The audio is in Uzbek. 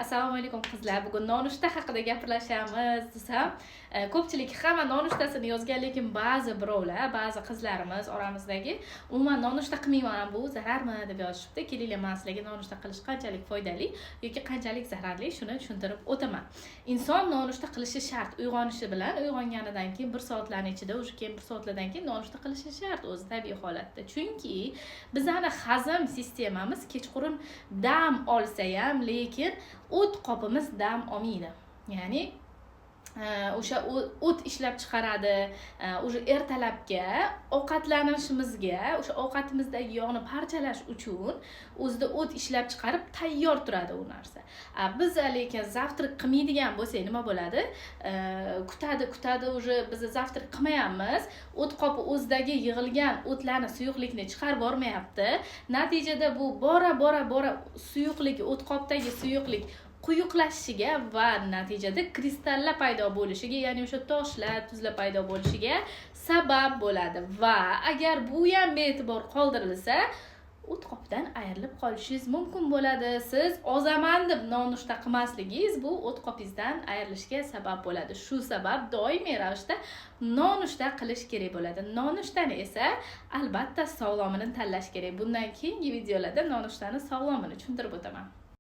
Assalomu alaykum qizlar. Bugun nonushta haqida gaplashamiz desam, ko'pchilik hamma nonushtasini yozgan, lekin ba'zi birovlar, ba'zi qizlarimiz oramizdagi umuman nonushta qilmayman, bu zararmi deb yozishibdi. Kelinglar, men sizlarga nonushta qilish qanchalik foydali yoki qanchalik zararli shuni tushuntirib o'taman. Inson nonushta qilishi shart. Uyg'onishi bilan, uyg'onganidan keyin 1 soatlarning ichida, o'sha keyin 1 soatlardan keyin nonushta qilishi shart o'zi tabiiy holatda. Chunki bizning hazm sistemamiz kechqurun dam olsa ham, lekin o't qopimiz dam olmaydi. Ya'ni o'sha o't ishlab chiqaradi. O'sha ertalabga ovqatlanishimizga, o'sha ovqatimizdagi yog'ni parchalash uchun o'zida o't ishlab chiqarib tayyor turadi u narsa. Biz lekin zavtrak qilmaydigan bo'lsak nima bo'ladi? Kutadi, o'sha biz zavtrak qilmayapmiz. O't qopi o'zidagi yig'ilgan o'tlarni, suyuqlikni chiqarib bormayapti. Natijada bu bora suyuqlik, o't qopdagi suyuqlik quyuqlashishiga va natijada kristallar paydo bo'lishiga, ya'ni o'sha toshlar, tuzlar paydo bo'lishiga sabab bo'ladi. Va agar bu ham bee'tibor qoldirilsa, o't qopdan ayrilib qolishingiz mumkin bo'ladi. Siz ozaman deb nonushta qilmasligingiz bu o't qopingizdan ayrilishga sabab bo'ladi. Shu sabab doimiy ravishda nonushta qilish kerak bo'ladi. Nonushtani esa albatta sog'lomini tanlash kerak. Bundan keyingi videolarda nonushtani sog'lomini tushuntirib o'taman.